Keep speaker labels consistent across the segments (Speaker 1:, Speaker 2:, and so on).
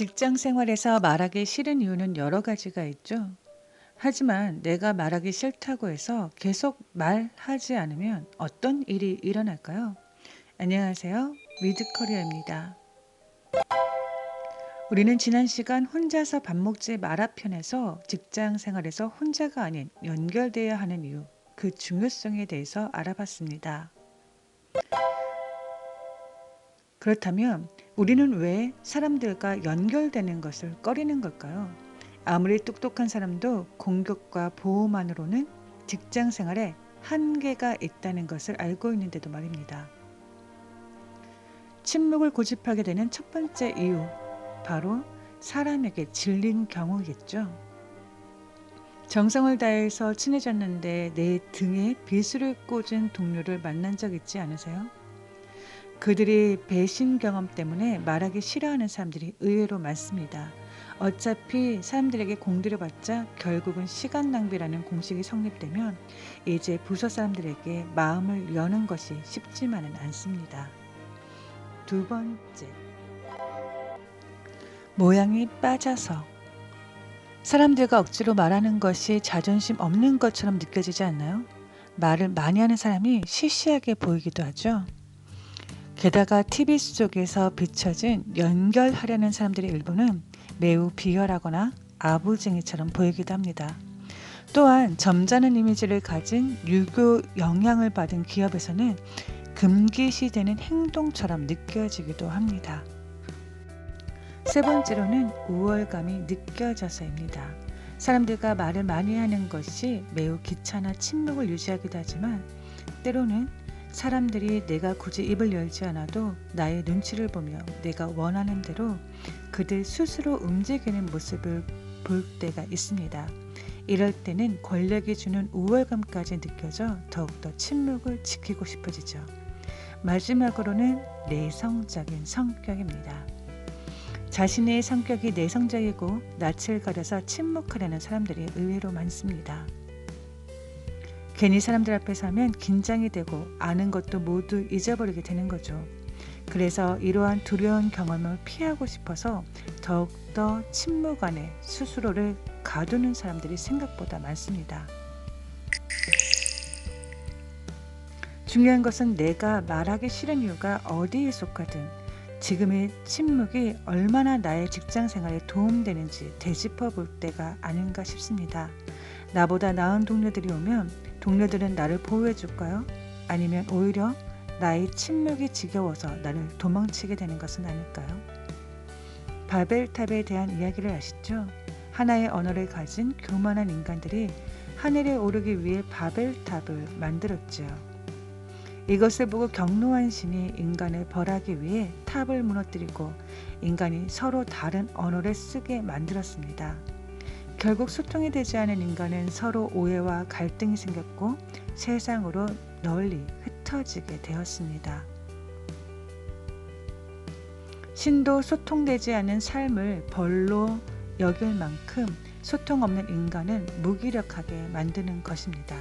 Speaker 1: 직장 생활에서 말하기 싫은 이유는 여러 가지가 있죠. 하지만 내가 말하기 싫다고 해서 계속 말하지 않으면 어떤 일이 일어날까요? 안녕하세요. 위드커리어입니다. 우리는 지난 시간 혼자서 밥 먹지 마라 편에서 직장 생활에서 혼자가 아닌 연결되어야 하는 이유, 그 중요성에 대해서 알아봤습니다. 그렇다면 우리는 왜 사람들과 연결되는 것을 꺼리는 걸까요? 아무리 똑똑한 사람도 공격과 보호만으로는 직장 생활에 한계가 있다는 것을 알고 있는데도 말입니다. 침묵을 고집하게 되는 첫 번째 이유, 바로 사람에게 질린 경우겠죠. 정성을 다해서 친해졌는데 내 등에 비수를 꽂은 동료를 만난 적 있지 않으세요? 그들이 배신 경험 때문에 말하기 싫어하는 사람들이 의외로 많습니다. 어차피 사람들에게 공들여봤자 결국은 시간 낭비라는 공식이 성립되면 이제 부서 사람들에게 마음을 여는 것이 쉽지만은 않습니다. 두 번째, 모양이 빠져서. 사람들과 억지로 말하는 것이 자존심 없는 것처럼 느껴지지 않나요? 말을 많이 하는 사람이 시시하게 보이기도 하죠. 게다가 TV 속에서 비춰진 연결하려는 사람들의 일부는 매우 비열하거나 아부쟁이처럼 보이기도 합니다. 또한 점잖은 이미지를 가진 유교 영향을 받은 기업에서는 금기시되는 행동처럼 느껴지기도 합니다. 세 번째로는 우월감이 느껴져서입니다. 사람들과 말을 많이 하는 것이 매우 귀찮아 침묵을 유지하기도 하지만 때로는 사람들이 내가 굳이 입을 열지 않아도 나의 눈치를 보며 내가 원하는 대로 그들 스스로 움직이는 모습을 볼 때가 있습니다. 이럴 때는 권력이 주는 우월감까지 느껴져 더욱더 침묵을 지키고 싶어지죠. 마지막으로는 내성적인 성격입니다. 자신의 성격이 내성적이고 낯을 가려서 침묵하려는 사람들이 의외로 많습니다. 괜히 사람들 앞에 서면 긴장이 되고 아는 것도 모두 잊어버리게 되는 거죠. 그래서 이러한 두려운 경험을 피하고 싶어서 더욱더 침묵 안에 스스로를 가두는 사람들이 생각보다 많습니다. 중요한 것은 내가 말하기 싫은 이유가 어디에 속하든 지금의 침묵이 얼마나 나의 직장 생활에 도움되는지 되짚어 볼 때가 아닌가 싶습니다. 나보다 나은 동료들이 오면 동료들은 나를 보호해 줄까요? 아니면 오히려 나의 침묵이 지겨워서 나를 도망치게 되는 것은 아닐까요? 바벨탑에 대한 이야기를 아시죠? 하나의 언어를 가진 교만한 인간들이 하늘에 오르기 위해 바벨탑을 만들었죠. 이것을 보고 경노한 신이 인간을 벌하기 위해 탑을 무너뜨리고 인간이 서로 다른 언어를 쓰게 만들었습니다. 결국 소통이 되지 않은 인간은 서로 오해와 갈등이 생겼고 세상으로 널리 흩어지게 되었습니다. 신도 소통되지 않은 삶을 벌로 여길 만큼 소통 없는 인간은 무기력하게 만드는 것입니다.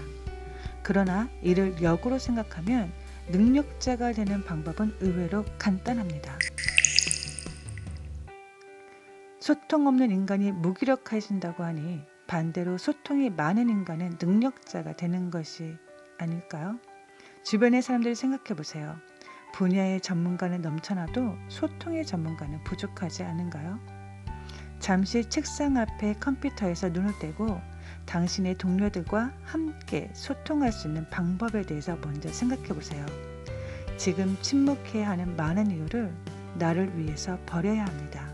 Speaker 1: 그러나 이를 역으로 생각하면 능력자가 되는 방법은 의외로 간단합니다. 소통 없는 인간이 무기력해진다고 하니 반대로 소통이 많은 인간은 능력자가 되는 것이 아닐까요? 주변의 사람들을 생각해 보세요. 분야의 전문가는 넘쳐나도 소통의 전문가는 부족하지 않은가요? 잠시 책상 앞에 컴퓨터에서 눈을 떼고 당신의 동료들과 함께 소통할 수 있는 방법에 대해서 먼저 생각해 보세요. 지금 침묵해야 하는 많은 이유를 나를 위해서 버려야 합니다.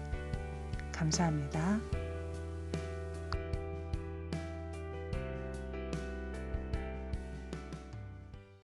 Speaker 1: 감사합니다.